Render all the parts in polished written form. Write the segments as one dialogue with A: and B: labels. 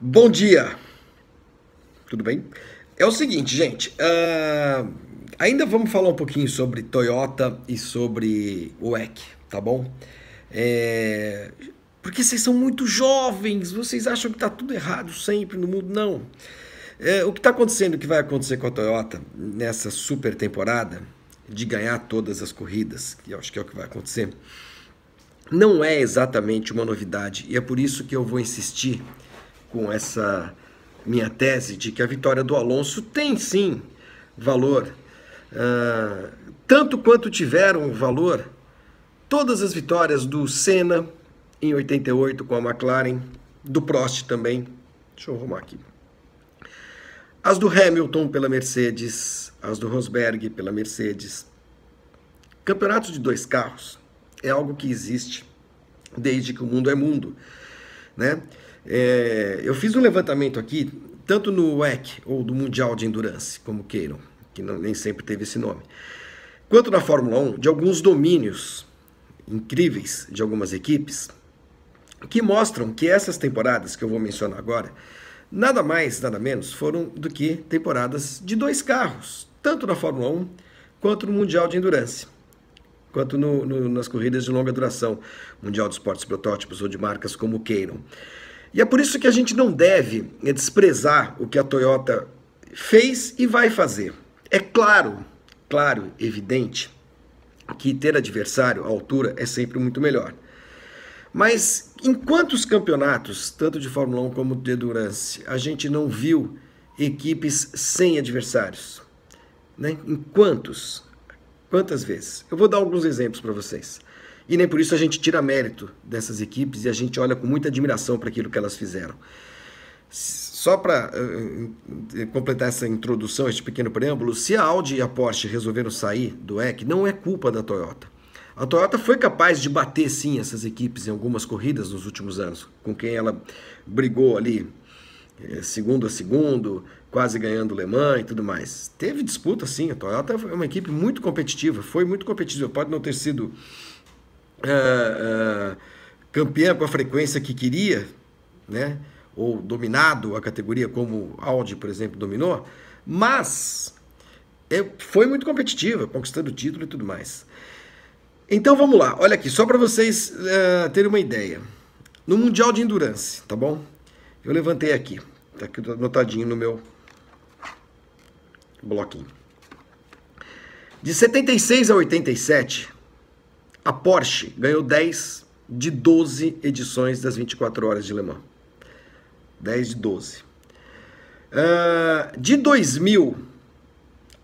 A: Bom dia, tudo bem? É o seguinte, gente, ainda vamos falar um pouquinho sobre Toyota e sobre o WEC, tá bom? É, porque vocês são muito jovens, vocês acham que tá tudo errado sempre no mundo? Não. O que está acontecendo, o que vai acontecer com a Toyota nessa super temporada de ganhar todas as corridas, que eu acho que é o que vai acontecer, não é exatamente uma novidade, e é por isso que eu vou insistir com essa minha tese de que a vitória do Alonso tem sim valor, tanto quanto tiveram valor todas as vitórias do Senna em 88 com a McLaren, do Prost também. Deixa eu arrumar aqui. As do Hamilton pela Mercedes, as do Rosberg pela Mercedes. Campeonato de dois carros é algo que existe desde que o mundo é mundo, né? Eu fiz um levantamento aqui, tanto no WEC, ou do Mundial de Endurance, como queiram, que nem sempre teve esse nome, quanto na Fórmula 1, de alguns domínios incríveis de algumas equipes, que mostram que essas temporadas que eu vou mencionar agora, nada mais, nada menos, foram do que temporadas de dois carros, tanto na Fórmula 1 quanto no Mundial de Endurance, quanto nas corridas de longa duração, Mundial de Esportes Protótipos ou de marcas como queiram. E é por isso que a gente não deve desprezar o que a Toyota fez e vai fazer. É claro, evidente, que ter adversário à altura é sempre muito melhor. Mas em quantos campeonatos, tanto de Fórmula 1 como de Endurance, a gente não viu equipes sem adversários? Né? Em quantos? Quantas vezes? Eu vou dar alguns exemplos para vocês. E nem por isso a gente tira mérito dessas equipes e a gente olha com muita admiração para aquilo que elas fizeram. Só para completar essa introdução, este pequeno preâmbulo, se a Audi e a Porsche resolveram sair do WEC, não é culpa da Toyota. A Toyota foi capaz de bater sim essas equipes em algumas corridas nos últimos anos, com quem ela brigou ali segundo a segundo, quase ganhando Le Mans e tudo mais. Teve disputa sim, a Toyota é uma equipe muito competitiva, foi muito competitiva, pode não ter sido campeã com a frequência que queria, né? Ou dominado a categoria como a Audi, por exemplo, dominou, mas foi muito competitiva, conquistando o título e tudo mais. Então vamos lá, olha aqui, só para vocês terem uma ideia. No Mundial de Endurance, tá bom? Eu levantei aqui, tá aqui anotadinho no meu bloquinho. De 76 a 87, a Porsche ganhou 10 de 12 edições das 24 horas de Le Mans. 10 de 12. De 2000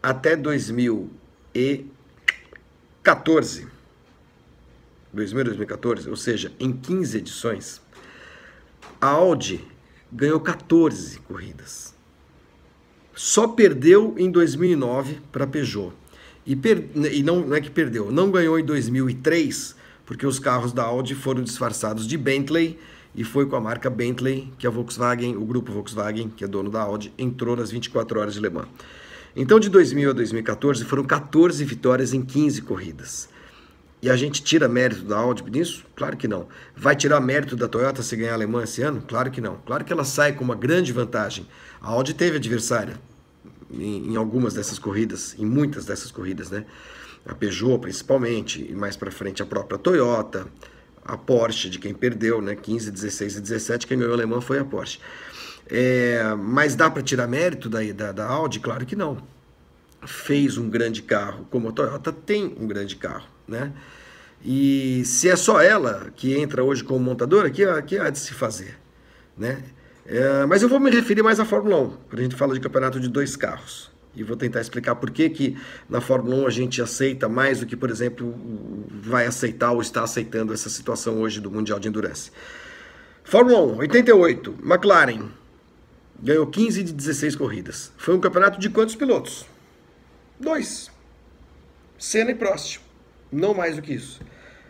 A: até 2014, 2014, ou seja, em 15 edições, a Audi ganhou 14 corridas. Só perdeu em 2009 para a Peugeot. E não é que perdeu, não ganhou em 2003, porque os carros da Audi foram disfarçados de Bentley, e foi com a marca Bentley que a Volkswagen, o grupo Volkswagen, que é dono da Audi, entrou nas 24 horas de Le Mans. Então, de 2000 a 2014, foram 14 vitórias em 15 corridas. E a gente tira mérito da Audi nisso? Claro que não. Vai tirar mérito da Toyota se ganhar a Le Mans esse ano? Claro que não. Claro que ela sai com uma grande vantagem. A Audi teve adversária em algumas dessas corridas, em muitas dessas corridas, né? A Peugeot principalmente, e mais para frente a própria Toyota, a Porsche, de quem perdeu, né? 15, 16 e 17, quem ganhou o Le Mans foi a Porsche. Mas dá para tirar mérito da Audi? Claro que não. Fez um grande carro, como a Toyota tem um grande carro, né? E se é só ela que entra hoje como montadora, que há de se fazer, né? Mas eu vou me referir mais à Fórmula 1, quando a gente fala de campeonato de dois carros. E vou tentar explicar por que na Fórmula 1 a gente aceita mais do que, por exemplo, vai aceitar ou está aceitando essa situação hoje do Mundial de Endurance. Fórmula 1, 88, McLaren ganhou 15 de 16 corridas. Foi um campeonato de quantos pilotos? 2. Senna e Prost. Não mais do que isso.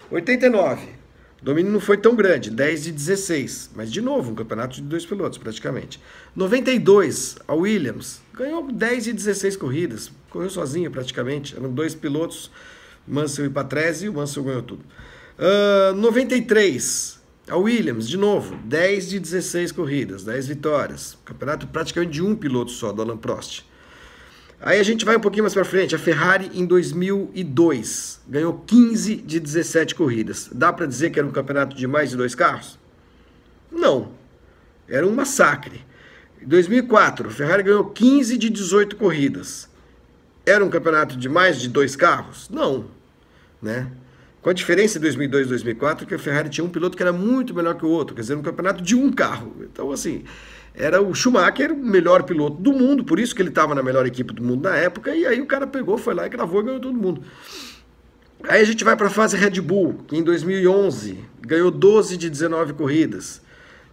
A: 89. O domínio não foi tão grande, 10 de 16. Mas, de novo, um campeonato de dois pilotos, praticamente. 92. A Williams ganhou 10 de 16 corridas. Correu sozinha, praticamente. Eram dois pilotos, Mansell e Patrese, e o Mansell ganhou tudo. 93. A Williams, de novo, 10 de 16 corridas, 10 vitórias. Campeonato praticamente de um piloto só, do Alain Prost. Aí a gente vai um pouquinho mais para frente. A Ferrari, em 2002, ganhou 15 de 17 corridas. Dá para dizer que era um campeonato de mais de 2 carros? Não. Era um massacre. Em 2004, a Ferrari ganhou 15 de 18 corridas. Era um campeonato de mais de 2 carros? Não. Né? Com a diferença de 2002 e 2004, que a Ferrari tinha um piloto que era muito melhor que o outro, quer dizer, um campeonato de um carro. Então, assim, era o Schumacher, o melhor piloto do mundo, por isso que ele estava na melhor equipe do mundo na época, e aí o cara pegou, foi lá e gravou e ganhou todo mundo. Aí a gente vai para a fase Red Bull, que em 2011 ganhou 12 de 19 corridas,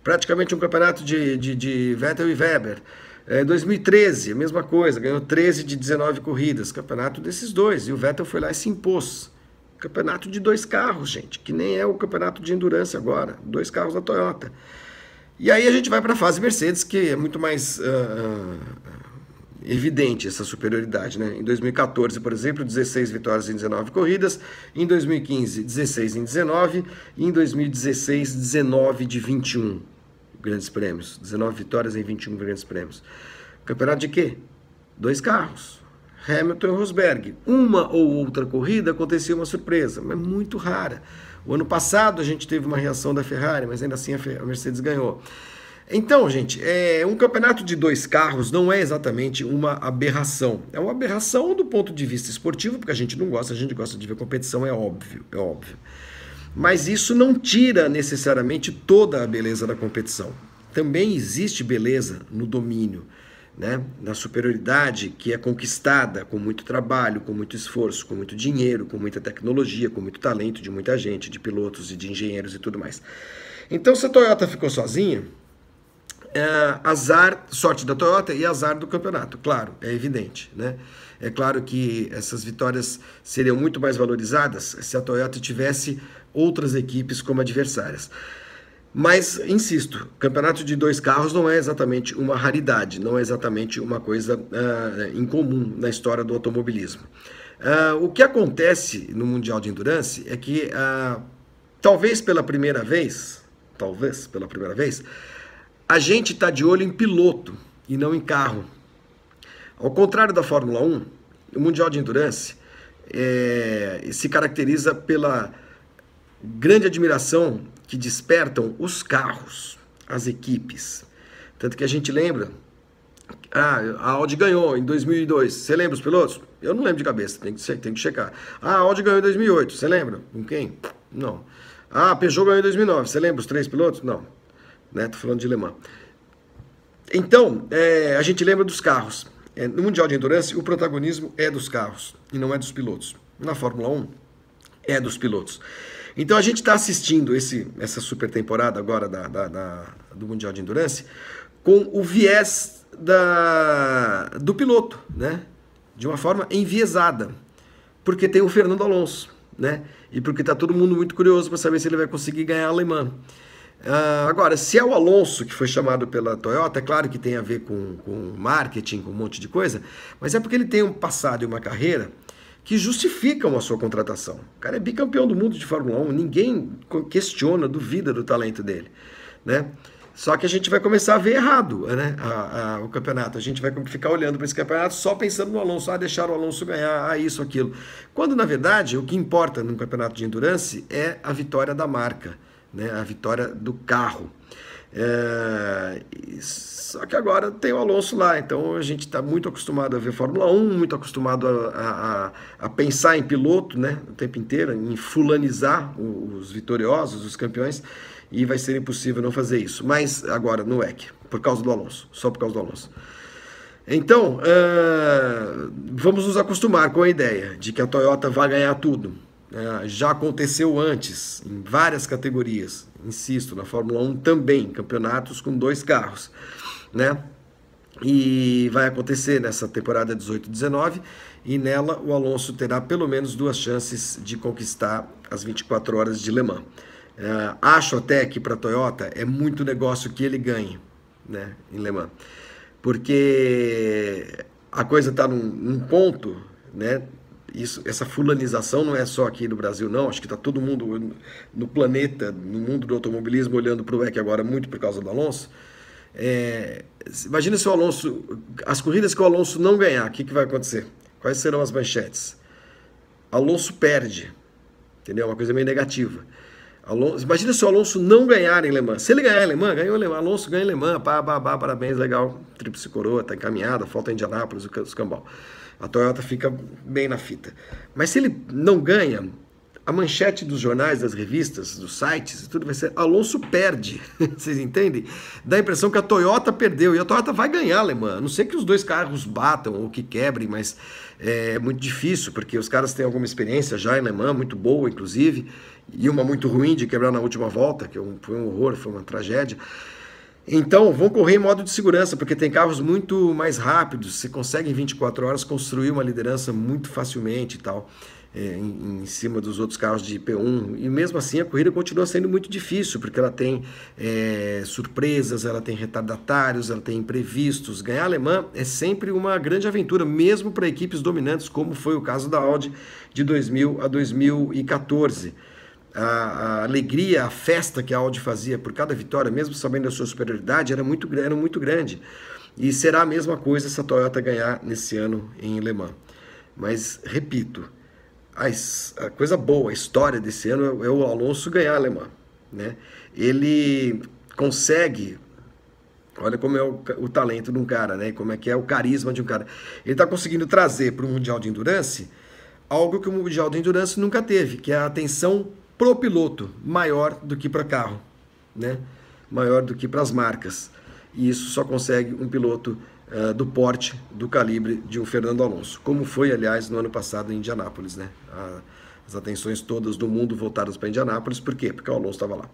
A: praticamente um campeonato de Vettel e Weber. Em 2013, a mesma coisa, ganhou 13 de 19 corridas, campeonato desses dois, e o Vettel foi lá e se impôs. Campeonato de 2 carros, gente, que nem é o campeonato de endurance agora, 2 carros da Toyota. E aí a gente vai para a fase Mercedes, que é muito mais evidente essa superioridade, né? Em 2014, por exemplo, 16 vitórias em 19 corridas, em 2015, 16 em 19, e em 2016, 19 de 21 grandes prêmios, 19 vitórias em 21 grandes prêmios. Campeonato de quê? 2 carros. Hamilton e Rosberg. Uma ou outra corrida acontecia uma surpresa, mas muito rara. O ano passado a gente teve uma reação da Ferrari, mas ainda assim a Mercedes ganhou. Então, gente, um campeonato de 2 carros não é exatamente uma aberração. É uma aberração do ponto de vista esportivo, porque a gente não gosta, a gente gosta de ver competição, é óbvio, é óbvio. Mas isso não tira necessariamente toda a beleza da competição. Também existe beleza no domínio, né? Na superioridade que é conquistada com muito trabalho, com muito esforço, com muito dinheiro, com muita tecnologia, com muito talento de muita gente, de pilotos e de engenheiros e tudo mais. Então, se a Toyota ficou sozinha, azar, sorte da Toyota e azar do campeonato, claro, é evidente, né? É claro que essas vitórias seriam muito mais valorizadas se a Toyota tivesse outras equipes como adversárias. Mas, insisto, campeonato de 2 carros não é exatamente uma raridade, não é exatamente uma coisa incomum na história do automobilismo. O que acontece no Mundial de Endurance é que, talvez pela primeira vez, a gente está de olho em piloto e não em carro. Ao contrário da Fórmula 1, o Mundial de Endurance se caracteriza pela grande admiração que despertam os carros, as equipes. Tanto que a gente lembra, a Audi ganhou em 2002. Você lembra os pilotos? Eu não lembro de cabeça, tem que checar. A Audi ganhou em 2008, você lembra? Com quem? Não. A Peugeot ganhou em 2009, você lembra os 3 pilotos? Não. Né? Tô falando de Le Mans. Então, a gente lembra dos carros. No Mundial de Endurance, o protagonismo é dos carros e não é dos pilotos. Na Fórmula 1, é dos pilotos. Então a gente está assistindo essa super temporada agora do Mundial de Endurance com o viés do piloto, né? De uma forma enviesada, porque tem o Fernando Alonso, né? E porque está todo mundo muito curioso para saber se ele vai conseguir ganhar a Le Mans. Agora, se é o Alonso que foi chamado pela Toyota, é claro que tem a ver com marketing, com um monte de coisa, mas é porque ele tem um passado e uma carreira que justificam a sua contratação. O cara é bicampeão do mundo de Fórmula 1, ninguém questiona, duvida do talento dele, né? Só que a gente vai começar a ver errado, né? O campeonato. A gente vai ficar olhando para esse campeonato só pensando no Alonso, deixar o Alonso ganhar, isso, aquilo. Quando, na verdade, o que importa num campeonato de endurance é a vitória da marca, né? A vitória do carro. Só que agora tem o Alonso lá, então a gente está muito acostumado a ver Fórmula 1, muito acostumado a pensar em piloto, né, o tempo inteiro, em fulanizar os vitoriosos, os campeões, e vai ser impossível não fazer isso. Mas agora no WEC, por causa do Alonso, só por causa do Alonso. Então, vamos nos acostumar com a ideia de que a Toyota vai ganhar tudo. Já aconteceu antes, em várias categorias, insisto, na Fórmula 1 também, campeonatos com 2 carros, né? E vai acontecer nessa temporada 18-19, e nela o Alonso terá pelo menos 2 chances de conquistar as 24 horas de Le Mans. Acho até que para a Toyota é muito negócio que ele ganhe, né, em Le Mans, porque a coisa está num ponto, né? essa fulanização não é só aqui no Brasil, não. Acho que está todo mundo no planeta, no mundo do automobilismo, olhando para o WEC agora muito por causa do Alonso. Imagina se o Alonso, as corridas que o Alonso não ganhar, o que vai acontecer? Quais serão as manchetes? Alonso perde, entendeu? Uma coisa meio negativa. Imagina se o Alonso não ganhar em Le Mans. Se ele ganhar em Le Mans, ganhou Le Mans. Alonso ganha em Le Mans, parabéns, legal. Tríplice coroa, tá encaminhada, falta Indianápolis, os cambal. A Toyota fica bem na fita. Mas se ele não ganha, a manchete dos jornais, das revistas, dos sites, tudo vai ser Alonso perde. Vocês entendem? Dá a impressão que a Toyota perdeu. E a Toyota vai ganhar a Le Mans. A não sei que os dois carros batam ou que quebrem, mas é muito difícil, porque os caras têm alguma experiência já em Le Mans, muito boa, inclusive, e uma muito ruim de quebrar na última volta, que foi um horror, foi uma tragédia. Então, vão correr em modo de segurança, porque tem carros muito mais rápidos, você consegue em 24 horas construir uma liderança muito facilmente e tal, em cima dos outros carros de P1, e mesmo assim a corrida continua sendo muito difícil, porque ela tem surpresas, ela tem retardatários, ela tem imprevistos. Ganhar alemã é sempre uma grande aventura, mesmo para equipes dominantes, como foi o caso da Audi de 2000 a 2014. A alegria, a festa que a Audi fazia por cada vitória, mesmo sabendo da sua superioridade, era muito grande. E será a mesma coisa se a Toyota ganhar nesse ano em Le Mans. Mas, repito, a coisa boa, a história desse ano é o Alonso ganhar Le Mans, né? Ele consegue, olha como é o talento de um cara, né? Como é que é o carisma de um cara. Ele está conseguindo trazer para o Mundial de Endurance algo que o Mundial de Endurance nunca teve, que é a atenção pro piloto, maior do que para carro, né? Maior do que para as marcas. E isso só consegue um piloto do porte, do calibre de um Fernando Alonso, como foi, aliás, no ano passado em Indianápolis, né? As atenções todas do mundo voltadas para Indianápolis. Por quê? Porque o Alonso estava lá.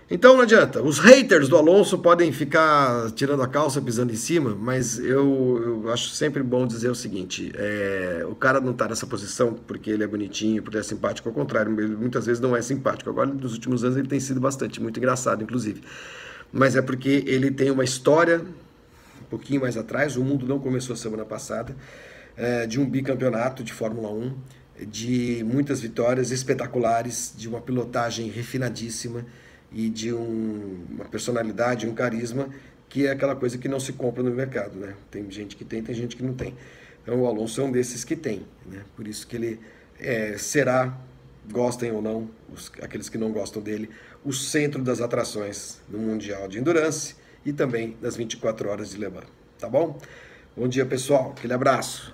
A: Então não adianta, os haters do Alonso podem ficar tirando a calça, pisando em cima, mas eu acho sempre bom dizer o seguinte, o cara não está nessa posição porque ele é bonitinho, porque ele é simpático, ao contrário, ele muitas vezes não é simpático. Agora, nos últimos anos, ele tem sido bastante, muito engraçado, inclusive. Mas é porque ele tem uma história, um pouquinho mais atrás, o mundo não começou semana passada, de um bicampeonato de Fórmula 1, de muitas vitórias espetaculares, de uma pilotagem refinadíssima, e de uma personalidade, um carisma, que é aquela coisa que não se compra no mercado, né? Tem gente que tem gente que não tem. Então o Alonso é um desses que tem, né? Por isso que ele será, gostem ou não, aqueles que não gostam dele, o centro das atrações no Mundial de Endurance e também das 24 horas de Le Mans, tá bom? Bom dia, pessoal, aquele abraço.